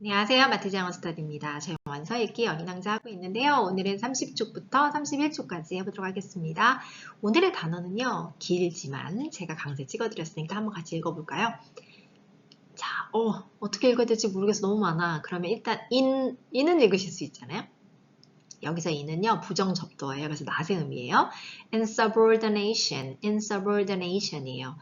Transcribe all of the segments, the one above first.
안녕하세요. 마티즈 영어 스터디입니다. 저희 원서 읽기 어린왕자 하고 있는데요. 오늘은 30쪽부터 31쪽까지 해보도록 하겠습니다. 오늘의 단어는요. 길지만 제가 강세 찍어드렸으니까 한번 같이 읽어볼까요? 자, 어떻게 읽어야 될지 모르겠어. 너무 많아. 그러면 일단 in은 읽으실 수 있잖아요. 여기서 in은요. 부정접두어예요. 그래서 낫의 의미예요. insubordination이에요.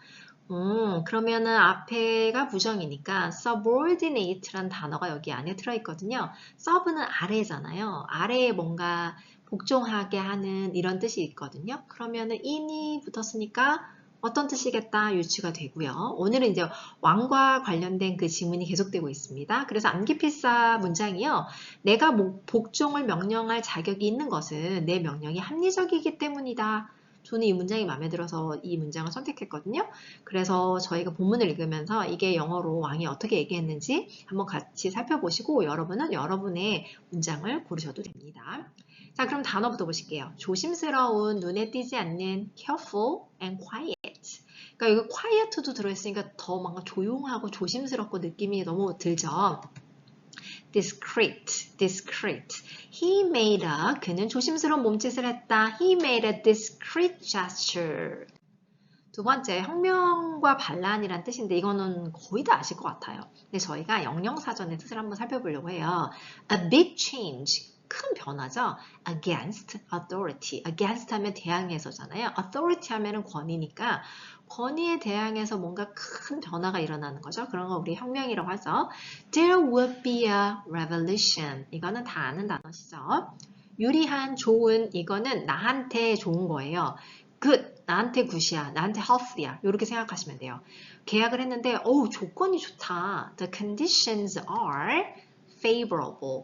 그러면은 앞에가 부정이니까 subordinate란 단어가 여기 안에 들어있거든요. sub는 아래잖아요. 아래에 뭔가 복종하게 하는 이런 뜻이 있거든요. 그러면은 in이 붙었으니까 어떤 뜻이겠다 유추가 되고요. 오늘은 이제 왕과 관련된 그 지문이 계속되고 있습니다. 그래서 암기필사 문장이요. 내가 복종을 명령할 자격이 있는 것은 내 명령이 합리적이기 때문이다. 저는 이 문장이 마음에 들어서 이 문장을 선택했거든요. 그래서 저희가 본문을 읽으면서 이게 영어로 왕이 어떻게 얘기했는지 한번 같이 살펴보시고 여러분은 여러분의 문장을 고르셔도 됩니다. 자, 그럼 단어부터 보실게요. 조심스러운, 눈에 띄지 않는 careful and quiet. 그러니까 여기 quiet도 들어있으니까 더 뭔가 조용하고 조심스럽고 느낌이 너무 들죠. discreet. He made a, 그는 조심스러운 몸짓을 했다. He made a discreet gesture. 두 번째, 혁명과 반란이란 뜻인데 이거는 거의 다 아실 것 같아요. 근데 저희가 영영사전의 뜻을 한번 살펴보려고 해요. A big change, 큰 변화죠. Against authority. Against 하면 대항해서잖아요. Authority 하면은 권위니까 권위에 대항해서 뭔가 큰 변화가 일어나는 거죠. 그런 거 우리 혁명이라고 하죠. There would be a revolution. 이거는 다 아는 단어시죠. 유리한, 좋은, 이거는 나한테 좋은 거예요. good, 나한테 굿이야, 나한테 healthy야. 이렇게 생각하시면 돼요. 계약을 했는데, 조건이 좋다. The conditions are favorable.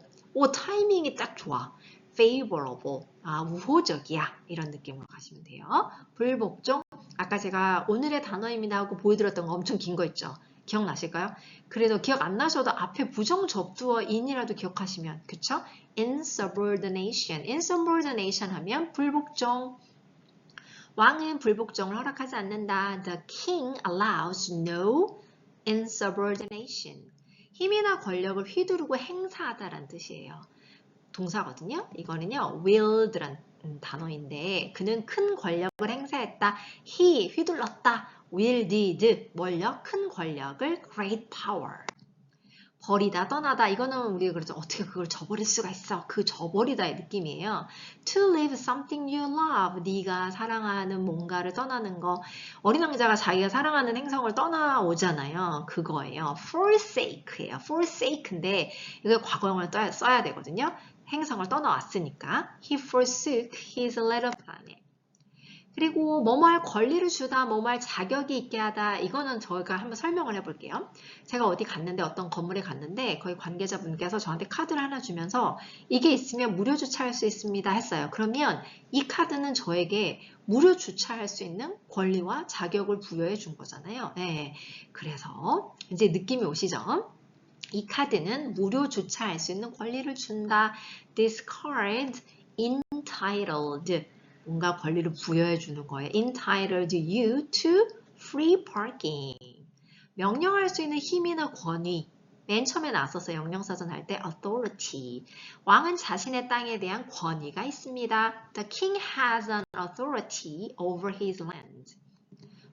타이밍이 딱 좋아. favorable. 우호적이야. 이런 느낌으로 가시면 돼요. 불복종. 아까 제가 오늘의 단어입니다 하고 보여드렸던 거 엄청 긴 거 있죠. 기억나실까요? 그래도 기억 안 나셔도 앞에 부정 접두어 in이라도 기억하시면, 그쵸? insubordination 하면 불복종. 왕은 불복종을 허락하지 않는다. The king allows no insubordination. 힘이나 권력을 휘두르고 행사하다라는 뜻이에요. 동사거든요. 이거는요, wield란 단어인데 그는 큰 권력을 행사했다. He 휘둘렀다. wielded 뭘요? 큰 권력을 great power. 버리다, 떠나다. 이거는 우리가 그러죠. 어떻게 그걸 저버릴 수가 있어? 그 저버리다의 느낌이에요. To leave something you love. 네가 사랑하는 뭔가를 떠나는 거. 어린 왕자가 자기가 사랑하는 행성을 떠나오잖아요. 그거예요. forsake예요. forsake인데 이거 과거형을 써야 되거든요. 행성을 떠나왔으니까. He forsook his little planet. 그리고 뭐뭐할 권리를 주다, 뭐뭐할 자격이 있게 하다. 이거는 저희가 한번 설명을 해볼게요. 제가 어디 갔는데 어떤 건물에 갔는데 거기 관계자분께서 저한테 카드를 하나 주면서 이게 있으면 무료 주차할 수 있습니다 했어요. 그러면 이 카드는 저에게 무료 주차할 수 있는 권리와 자격을 부여해 준 거잖아요. 네. 그래서 이제 느낌이 오시죠? 이 카드는 무료 주차할 수 있는 권리를 준다. This card entitled 뭔가 권리를 부여해 주는 거예요. Entitled you to free parking. 명령할 수 있는 힘이나 권위. 맨 처음에 나서서 영영사전 할 때 authority. 왕은 자신의 땅에 대한 권위가 있습니다. The king has an authority over his land.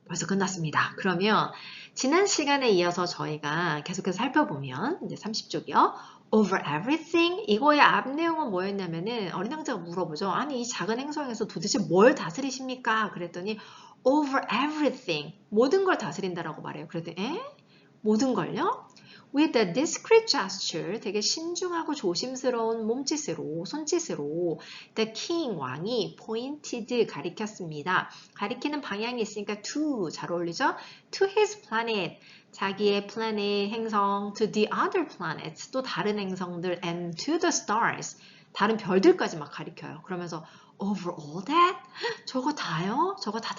벌써 끝났습니다. 그러면 지난 시간에 이어서 저희가 계속해서 살펴보면 이제 30쪽이요. Over everything. 이거의 앞 내용은 뭐였냐면은 어린 왕자가 물어보죠. 아니 이 작은 행성에서 도대체 뭘 다스리십니까? 그랬더니 over everything. 모든 걸 다스린다라고 말해요. 그랬더니 모든 걸요? With a discreet gesture, 되게 신중하고 조심스러운 몸짓으로, 손짓으로 the king, 왕이 pointed, 가리켰습니다. 가리키는 방향이 있으니까 to, 잘 어울리죠? To his planet, 자기의 planet, 행성, to the other planets, 또 다른 행성들, and to the stars, 다른 별들까지 막 가리켜요. 그러면서 over all that? 저거 다요? 저거 다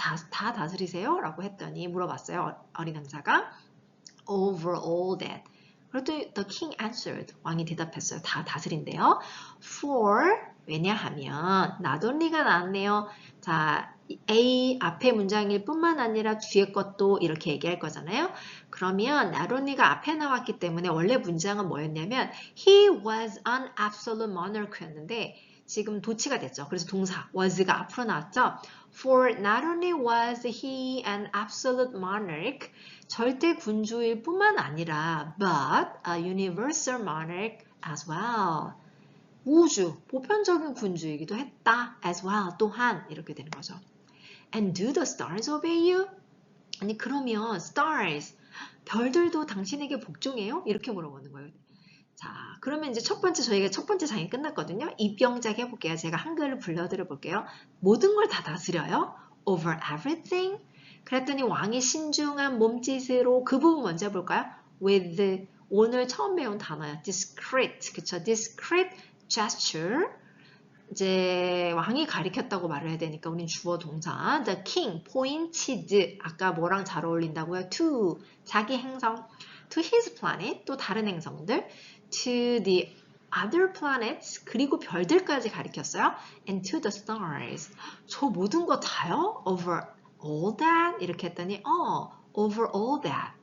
다스리세요? 라고 했더니 물어봤어요. 어린 왕자가. Over all that. 그랬더니 the king answered. 왕이 대답했어요. 다 다스린대요. For 왜냐하면 not only가 나왔네요. 자, A 앞에 문장일 뿐만 아니라 뒤에 것도 이렇게 얘기할 거잖아요. 그러면 not only가 앞에 나왔기 때문에 원래 문장은 뭐였냐면 he was an absolute monarch였는데 지금 도치가 됐죠. 그래서 동사 was가 앞으로 나왔죠. For not only was he an absolute monarch, 절대 군주일 뿐만 아니라 but a universal monarch as well. 우주, 보편적인 군주이기도 했다. as well, 또한 이렇게 되는 거죠. And do the stars obey you? 아니 그러면 stars, 별들도 당신에게 복종해요? 이렇게 물어보는 거예요. 자, 그러면 이제 저희가 첫 번째 장이 끝났거든요. 입영작 해볼게요. 제가 한글을 불러드려 볼게요. 모든 걸 다 다스려요. Over everything. 그랬더니 왕이 신중한 몸짓으로 그 부분 먼저 볼까요? With 오늘 처음 배운 단어야. Discreet. 그쵸? Discreet gesture. 이제 왕이 가리켰다고 말을 해야 되니까 우린 주어 동사. The king pointed. 아까 뭐랑 잘 어울린다고요? To. 자기 행성. To his planet. 또 다른 행성들. To the other planets. 그리고 별들까지 가리켰어요. And to the stars. 저 모든 거 다요? Over all that? 이렇게 했더니 over all that.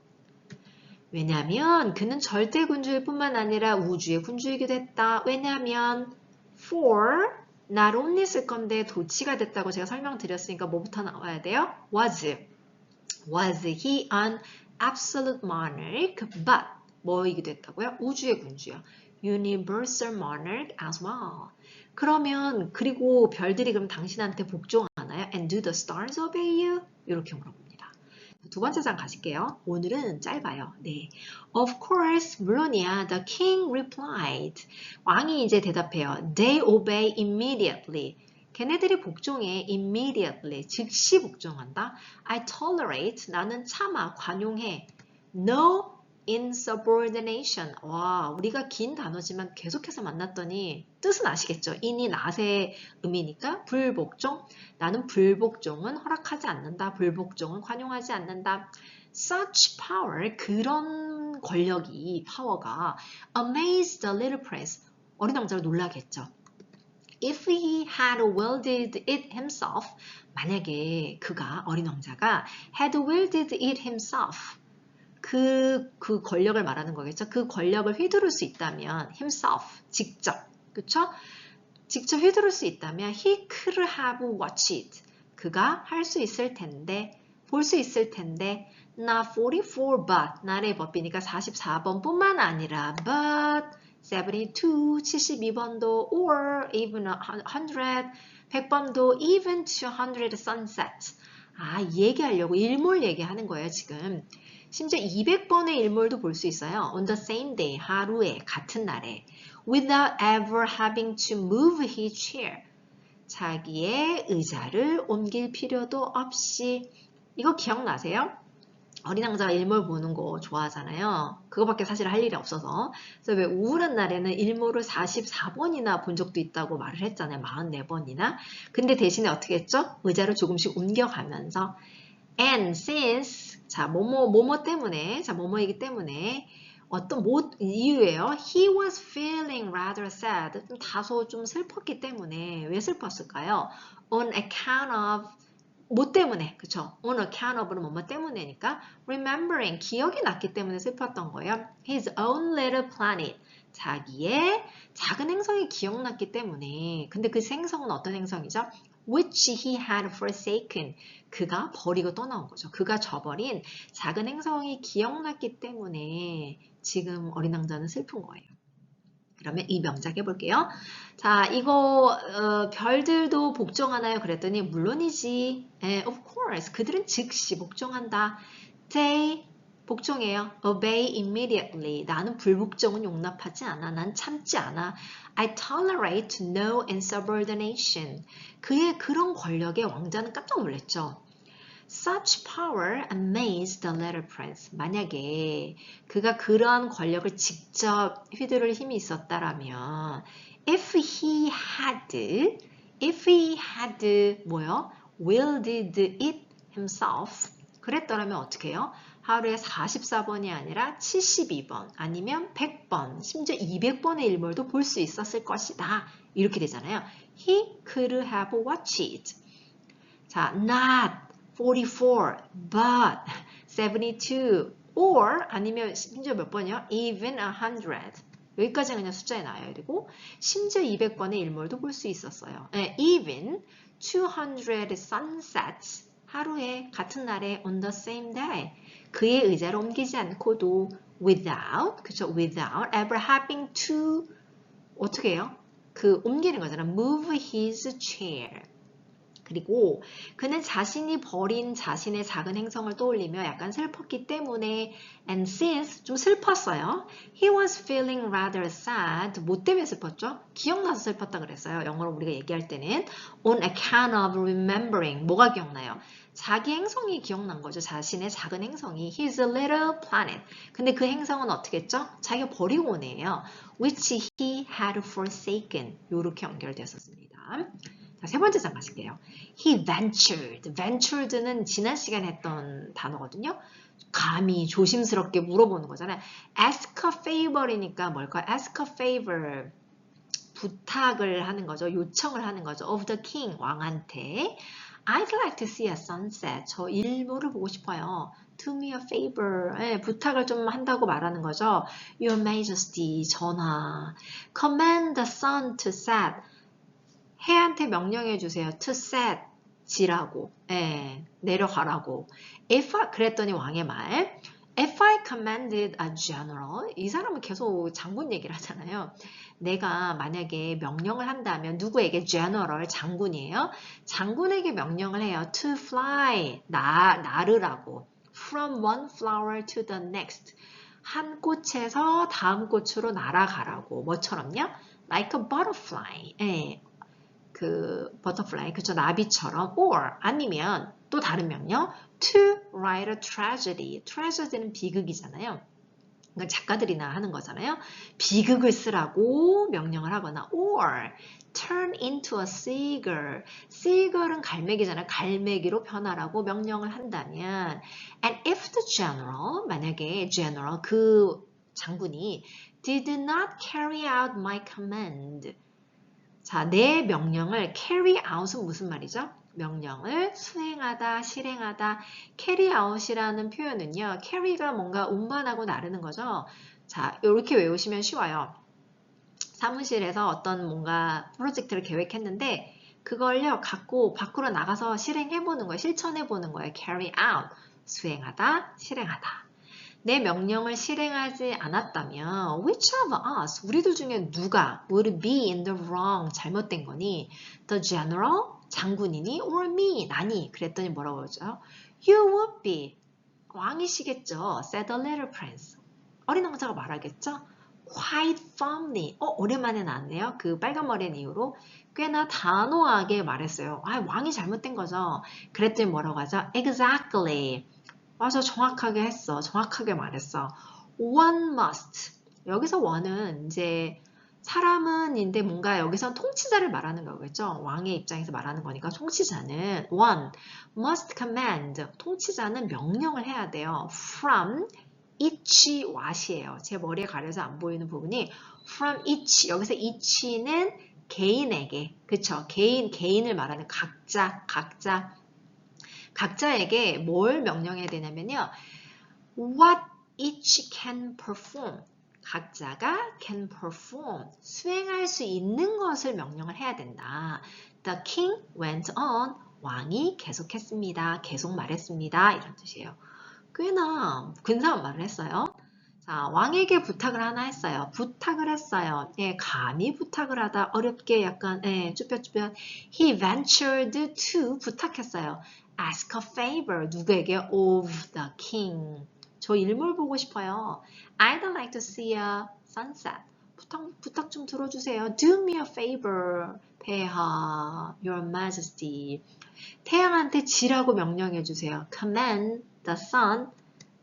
왜냐하면 그는 절대 군주일 뿐만 아니라 우주의 군주이기도 했다. 왜냐하면 for not only 쓸 건데 도치가 됐다고 제가 설명드렸으니까 뭐부터 나와야 돼요? Was he an absolute monarch? But 뭐이기도 했다고요? 우주의 군주요. Universal monarch as well. 그러면 그리고 별들이 그럼 당신한테 복종하나요? And do the stars obey you? 이렇게 물어봅니다. 두 번째 장 가실게요. 오늘은 짧아요. 네. Of course, 물론이야. The king replied. 왕이 이제 대답해요. They obey immediately. 걔네들이 복종해. Immediately. 즉시 복종한다. I tolerate. 나는 참아. 관용해. No insubordination. 와, 우리가 긴 단어지만 계속해서 만났더니 뜻은 아시겠죠? in이 not의 의미니까 불복종. 나는 불복종은 허락하지 않는다. 불복종은 관용하지 않는다. Such power, 그런 권력이, 파워가 amazed the little prince. 어린 왕자를 놀라게 했죠. If he had wielded it himself, 만약에 그가, 어린 왕자가 had wielded it himself, 그 권력을 말하는 거겠죠. 그 권력을 휘두를 수 있다면 himself, 직접, 그쵸? 직접 휘두를 수 있다면 he could have watched it. 그가 할 수 있을 텐데, 볼 수 있을 텐데 not 44 but, not의 법이니까 44번 뿐만 아니라 but 72, 72번도 or even 100, 100번도 even 200 sunsets. 얘기하려고 일몰 얘기하는 거예요, 지금. 심지어 200번의 일몰도 볼 수 있어요. On the same day, 하루에, 같은 날에. Without ever having to move his chair. 자기의 의자를 옮길 필요도 없이. 이거 기억나세요? 어린 왕자가 일몰 보는 거 좋아하잖아요. 그거밖에 사실 할 일이 없어서. 그래서 왜 우울한 날에는 일몰을 44번이나 본 적도 있다고 말을 했잖아요. 44번이나. 근데 대신에 어떻게 했죠? 의자를 조금씩 옮겨가면서 And since 자 뭐뭐 때문에 자 뭐뭐이기 때문에 어떤 이유예요. He was feeling rather sad. 좀 다소 좀 슬펐기 때문에 왜 슬펐을까요? On account of 뭐 때문에 그쵸? On account of는 뭐뭐 때문에니까 remembering 기억이 났기 때문에 슬펐던 거예요. His own little planet 자기의 작은 행성이 기억났기 때문에 근데 그 행성은 어떤 행성이죠? Which he had forsaken. 그가 버리고 떠나온 거죠. 그가 저버린 작은 행성이 기억났기 때문에 지금 어린 왕자는 슬픈 거예요. 그러면 이 명작 해볼게요. 자, 이거 별들도 복종하나요? 그랬더니 물론이지. Of course. 그들은 즉시 복종한다. They 복종해요. Obey immediately. 나는 불복종은 용납하지 않아. 난 참지 않아. I tolerate no insubordination. 그의 그런 권력에 왕자는 깜짝 놀랐죠. Such power amazed the little prince. 만약에 그가 그러한 권력을 직접 휘두를 힘이 있었다라면 if he had 뭐요? wielded it himself. 그랬더라면 어떻게 해요? 하루에 44번이 아니라 72번 아니면 100번 심지어 200번의 일몰도 볼 수 있었을 것이다. 이렇게 되잖아요. He could have watched it. 자, not 44, but 72, or 아니면 심지어 몇 번이요? even 100. 여기까지 그냥 숫자에 나와야 되고 심지어 200번의 일몰도 볼 수 있었어요. 네, even 200 sunsets 하루에 같은 날에 on the same day 그의 의자를 옮기지 않고도 without 그쵸 without ever having to 어떻게 해요? 그 옮기는 거잖아. move his chair. 그리고 그는 자신이 버린 자신의 작은 행성을 떠올리며 약간 슬펐기 때문에 and since 좀 슬펐어요. He was feeling rather sad. 뭐 때문에 슬펐죠? 기억나서 슬펐다 그랬어요. 영어로 우리가 얘기할 때는 on account of remembering. 뭐가 기억나요? 자기 행성이 기억난 거죠. 자신의 작은 행성이 his little planet. 근데 그 행성은 어떻게 했죠? 자기가 버리고 온 애예요. which he had forsaken. 요렇게 연결되었습니다. 자, 세 번째 장 가실게요. He ventured. ventured는 지난 시간에 했던 단어거든요. 감히 조심스럽게 물어보는 거잖아요. ask a favor이니까 뭘까요? ask a favor. 부탁을 하는 거죠. 요청을 하는 거죠. of the king. 왕한테. I'd like to see a sunset. 저 일몰을 보고 싶어요. Do me a favor. 네, 부탁을 좀 한다고 말하는 거죠. Your Majesty. 전하. Command the sun to set. 해한테 명령해 주세요. To set. 지라고. 예, 내려가라고. 그랬더니 왕의 말. If I commanded a general. 이 사람은 계속 장군 얘기를 하잖아요. 내가 만약에 명령을 한다면 누구에게 general 장군이에요. 장군에게 명령을 해요. To fly. 나르라고. From one flower to the next. 한 꽃에서 다음 꽃으로 날아가라고. 뭐처럼요? Like a butterfly. 예. 그 butterfly, 그쵸, 나비처럼, or 아니면 또 다른 명령, to write a tragedy. tragedy는 비극이잖아요. 그러니까 작가들이나 하는 거잖아요. 비극을 쓰라고 명령을 하거나, or turn into a seagull. seagull은 갈매기잖아요. 갈매기로 변하라고 명령을 한다면, and if the general, 만약에 general, 그 장군이 did not carry out my command. 자, 내 명령을 carry out은 무슨 말이죠? 명령을 수행하다, 실행하다. carry out이라는 표현은요. carry가 뭔가 운반하고 나르는 거죠. 자, 이렇게 외우시면 쉬워요. 사무실에서 어떤 뭔가 프로젝트를 계획했는데 그걸요 갖고 밖으로 나가서 실행해보는 거예요. 실천해보는 거예요. carry out, 수행하다, 실행하다. 내 명령을 실행하지 않았다면 which of us, 우리들 중에 누가 would be in the wrong, 잘못된 거니? The general, 장군이니? or me, 나니? 그랬더니 뭐라고 그러죠? You would be, 왕이시겠죠. said the little prince. 어린 왕자가 말하겠죠? quite firmly. 오랜만에 나왔네요. 그 빨간 머리의 이유로 꽤나 단호하게 말했어요. 왕이 잘못된 거죠. 그랬더니 뭐라고 하죠? Exactly. 맞아, 정확하게 했어. 정확하게 말했어. One must. 여기서 one은 이제 사람은인데 뭔가 여기선 통치자를 말하는 거겠죠. 왕의 입장에서 말하는 거니까 통치자는 one must command. 통치자는 명령을 해야 돼요. From each what이에요. 제 머리에 가려서 안 보이는 부분이 from each. 여기서 each는 개인에게, 그쵸? 개인을 말하는 각자에게 뭘 명령해야 되냐면요. What each can perform. 각자가 can perform. 수행할 수 있는 것을 명령을 해야 된다. The king went on. 왕이 계속했습니다. 계속 말했습니다. 이런 뜻이에요. 꽤나 근사한 말을 했어요. 자, 왕에게 부탁을 하나 했어요. 부탁을 했어요. 예, 감히 부탁을 하다 어렵게 약간 쭈뼛쭈뼛 he ventured to 부탁했어요. ask a favor 누구에게? of the king. 저 일몰 보고 싶어요. I'd like to see a sunset. 부탁 좀 들어주세요. Do me a favor. 폐하, your majesty. 태양한테 지라고 명령해 주세요. Command the sun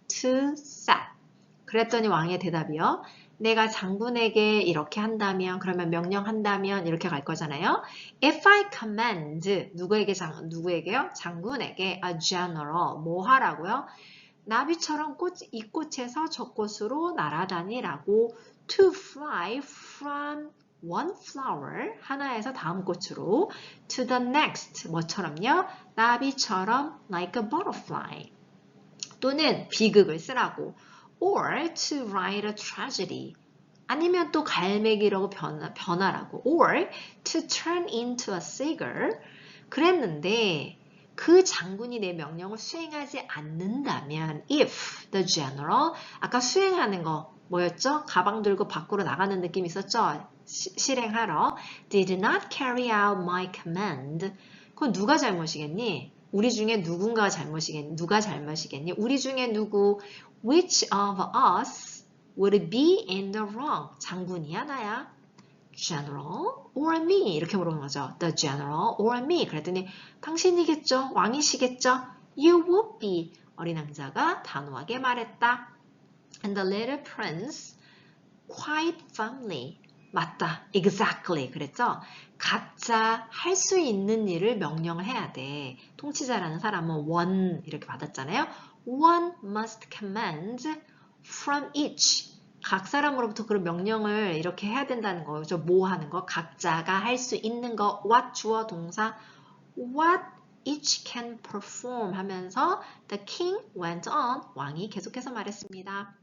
to set. 그랬더니 왕의 대답이요. 내가 장군에게 이렇게 한다면, 그러면 명령한다면 이렇게 갈 거잖아요. If I command, 누구에게요? 장군에게 a general, 뭐 하라고요? 나비처럼 이 꽃에서 저 꽃으로 날아다니라고 to fly from one flower, 하나에서 다음 꽃으로, to the next, 뭐처럼요? 나비처럼, like a butterfly. 또는 비극을 쓰라고, or to write a tragedy. 아니면 또 갈매기라고 변하라고, or to turn into a seagull. 그랬는데 그 장군이 내 명령을 수행하지 않는다면 if the general, 아까 수행하는 거 뭐였죠? 가방 들고 밖으로 나가는 느낌 있었죠? 실행하러 did not carry out my command. 그건 누가 잘못이겠니? 우리 중에 누군가가 잘못이겠니? 누가 잘못이겠니? 우리 중에 누구? Which of us would be in the wrong? 장군이야 나야? General or me? 이렇게 물어보는 거죠. The general or me? 그랬더니 당신이겠죠? 왕이시겠죠? You would be. 어린 왕자가 단호하게 말했다. And the little prince quite firmly. 맞다. Exactly. 그랬죠? 각자 할 수 있는 일을 명령을 해야 돼. 통치자라는 사람은 one 이렇게 받았잖아요. One must command from each. 각 사람으로부터 그런 명령을 이렇게 해야 된다는 거죠. 뭐 하는 거? 각자가 할 수 있는 거. What 주어 동사. What each can perform 하면서 the king went on. 왕이 계속해서 말했습니다.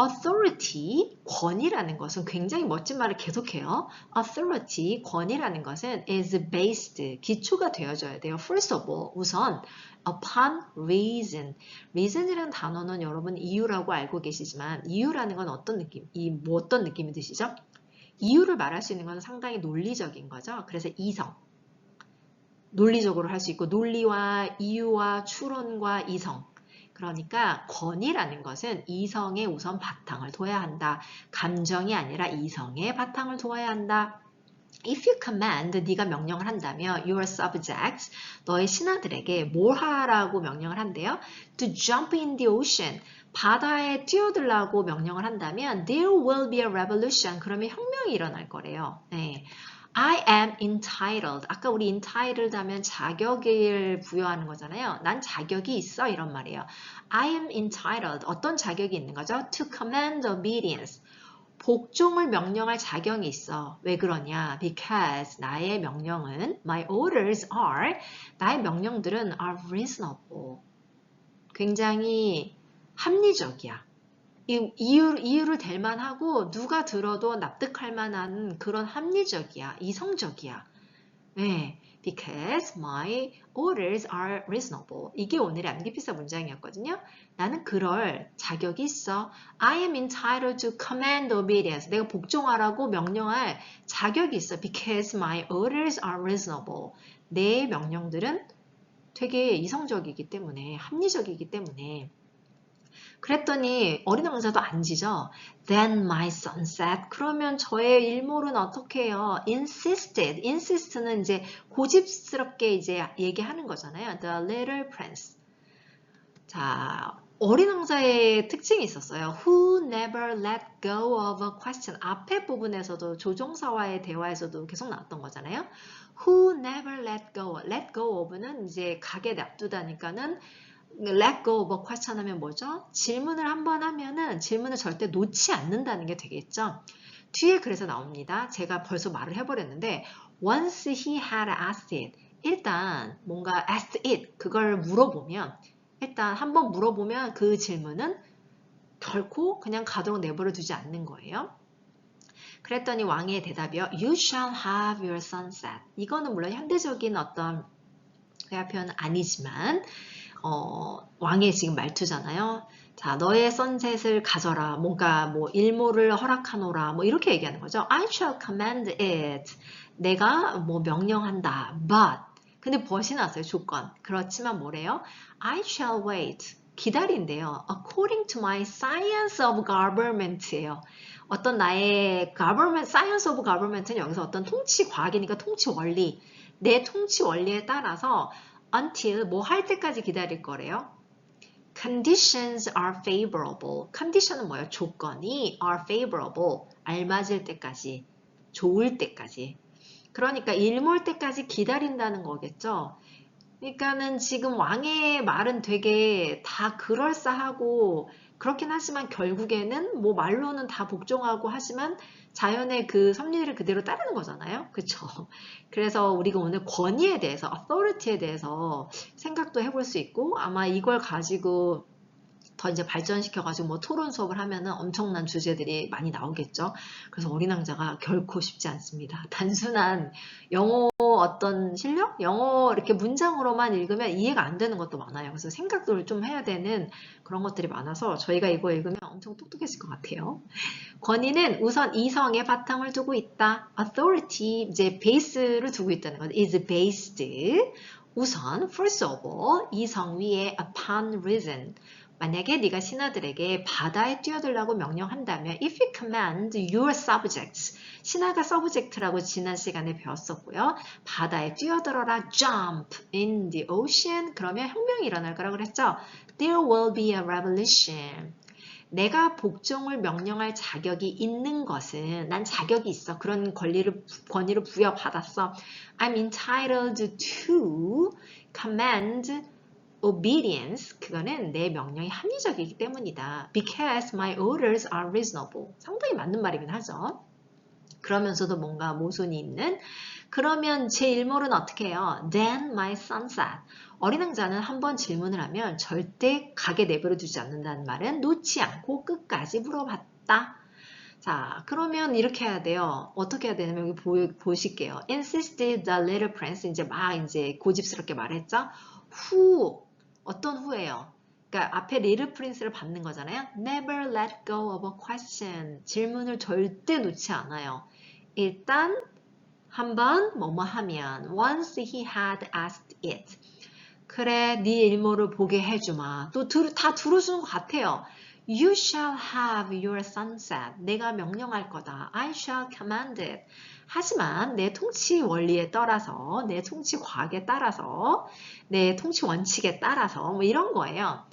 authority, 권위라는 것은 굉장히 멋진 말을 계속해요. authority, 권위라는 것은 is based, 기초가 되어져야 돼요. First of all, 우선 upon reason. reason이라는 단어는 여러분 이유라고 알고 계시지만 이유라는 건 어떤 느낌, 어떤 느낌이 드시죠? 이유를 말할 수 있는 건 상당히 논리적인 거죠. 그래서 이성. 논리적으로 할 수 있고 논리와 이유와 추론과 이성. 그러니까 권위라는 것은 이성의 우선 바탕을 둬야 한다. 감정이 아니라 이성의 바탕을 두어야 한다. If you command, 네가 명령을 한다면 your subjects, 너의 신하들에게 뭘 하라고 명령을 한대요? To jump in the ocean, 바다에 뛰어들라고 명령을 한다면 there will be a revolution, 그러면 혁명이 일어날 거래요. 네. I am entitled. 아까 우리 entitled 하면 자격을 부여하는 거잖아요. 난 자격이 있어 이런 말이에요. I am entitled. 어떤 자격이 있는 거죠? To command obedience. 복종을 명령할 자격이 있어. 왜 그러냐? Because 나의 명령은 my orders are, 나의 명령들은 are reasonable. 굉장히 합리적이야. 이유를 댈 만하고 누가 들어도 납득할 만한 그런 합리적이야. 이성적이야. 네, because my orders are reasonable. 이게 오늘의 암기피서 문장이었거든요. 나는 그럴 자격이 있어. I am entitled to command obedience. 내가 복종하라고 명령할 자격이 있어. Because my orders are reasonable. 내 명령들은 되게 이성적이기 때문에, 합리적이기 때문에. 그랬더니 어린 왕자도 안 지죠. Then my son said. 그러면 저의 일몰은 어떻게 해요? Insisted. Insist는 이제 고집스럽게 이제 얘기하는 거잖아요. The little prince. 자, 어린 왕자의 특징이 있었어요. Who never let go of a question. 앞에 부분에서도 조종사와의 대화에서도 계속 나왔던 거잖아요. Who never let go. Let go of는 이제 가게 놔두다니까는 let go of a question 하면 뭐죠? 질문을 한번 하면은 질문을 절대 놓지 않는다는 게 되겠죠? 뒤에 그래서 나옵니다. 제가 벌써 말을 해버렸는데 once he had asked it. 일단 뭔가 asked it. 그걸 물어보면 일단 한번 물어보면 그 질문은 결코 그냥 가도록 내버려 두지 않는 거예요. 그랬더니 왕의 대답이요. You shall have your sunset. 이거는 물론 현대적인 어떤 회화 표현은 아니지만 왕의 지금 말투잖아요. 자, 너의 선셋을 가져라. 뭔가 뭐 일몰을 허락하노라. 뭐 이렇게 얘기하는 거죠. I shall command it. 내가 뭐 명령한다. But. 근데 벗이 났어요. 조건. 그렇지만 뭐래요? I shall wait. 기다린대요. According to my science of government예요. 어떤 나의 government, science of government는 여기서 어떤 통치 과학이니까 통치 원리. 내 통치 원리에 따라서 until 뭐 할 때까지 기다릴 거래요. Conditions are favorable. condition은 뭐예요? 조건이 are favorable. 알맞을 때까지, 좋을 때까지. 그러니까 일몰 때까지 기다린다는 거겠죠. 그러니까는 지금 왕의 말은 되게 다 그럴싸하고 그렇긴 하지만 결국에는 뭐 말로는 다 복종하고 하지만 자연의 그 섭리를 그대로 따르는 거잖아요. 그쵸? 그래서 우리가 오늘 권위에 대해서, authority에 대해서 생각도 해볼 수 있고 아마 이걸 가지고 더 이제 발전시켜가지고 뭐 토론 수업을 하면은 엄청난 주제들이 많이 나오겠죠. 그래서 어린 왕자가 결코 쉽지 않습니다. 단순한 영어 어떤 실력? 영어 이렇게 문장으로만 읽으면 이해가 안 되는 것도 많아요. 그래서 생각을 좀 해야 되는 그런 것들이 많아서 저희가 이거 읽으면 엄청 똑똑해질 것 같아요. 권위는 우선 이성에 바탕을 두고 있다. authority, 이제 베이스를 두고 있다는 것. is based. 우선, first of all, 이성 위에 upon reason. 만약에 네가 신하들에게 바다에 뛰어들라고 명령한다면 if you command your subjects. 신하가 subject라고 지난 시간에 배웠었고요. 바다에 뛰어들어라 jump in the ocean. 그러면 혁명이 일어날 거라고 그랬죠. There will be a revolution. 내가 복종을 명령할 자격이 있는 것은 난 자격이 있어. 그런 권위를 부여받았어. I'm entitled to command obedience. 그거는 내 명령이 합리적이기 때문이다. Because my orders are reasonable. 상당히 맞는 말이긴 하죠. 그러면서도 뭔가 모순이 있는. 그러면 제 일몰은 어떻게 해요? Then my son said. 어린 왕자는 한번 질문을 하면 절대 가게 내버려 두지 않는다는 말은 놓지 않고 끝까지 물어봤다. 자, 그러면 이렇게 해야 돼요. 어떻게 해야 되냐면 여기 보실게요. Insisted the little prince. 이제 고집스럽게 말했죠. Who, 어떤 who예요? 그러니까 앞에 little prince를 받는 거잖아요. Never let go of a question. 질문을 절대 놓지 않아요. 일단 한번 뭐뭐 하면 once he had asked it. 그래, 네 일모를 보게 해주마. 또 다 들어주는 것 같아요. You shall have your sunset. 내가 명령할 거다. I shall command it. 하지만 내 통치 원리에 따라서, 내 통치 과학에 따라서, 내 통치 원칙에 따라서 뭐 이런 거예요.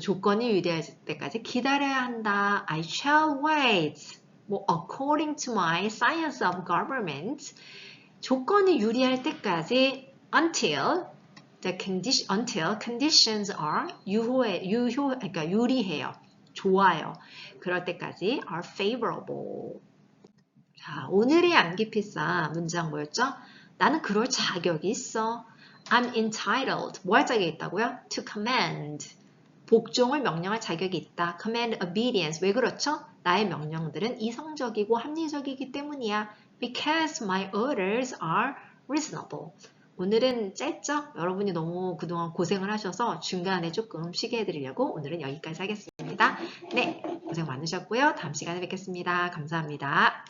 조건이 유리할 때까지 기다려야 한다. I shall wait. 뭐 according to my science of government. 조건이 유리할 때까지 until conditions are 그러니까 유리해요. 좋아요. 그럴 때까지 are favorable. 자, 오늘의 암기필사 문장 뭐였죠? 나는 그럴 자격이 있어. I'm entitled. 뭐 할 자격이 있다고요? To command. 복종을 명령할 자격이 있다. Command obedience. 왜 그렇죠? 나의 명령들은 이성적이고 합리적이기 때문이야. Because my orders are reasonable. 오늘은 짧죠? 여러분이 너무 그동안 고생을 하셔서 중간에 조금 쉬게 해드리려고 오늘은 여기까지 하겠습니다. 네, 고생 많으셨고요. 다음 시간에 뵙겠습니다. 감사합니다.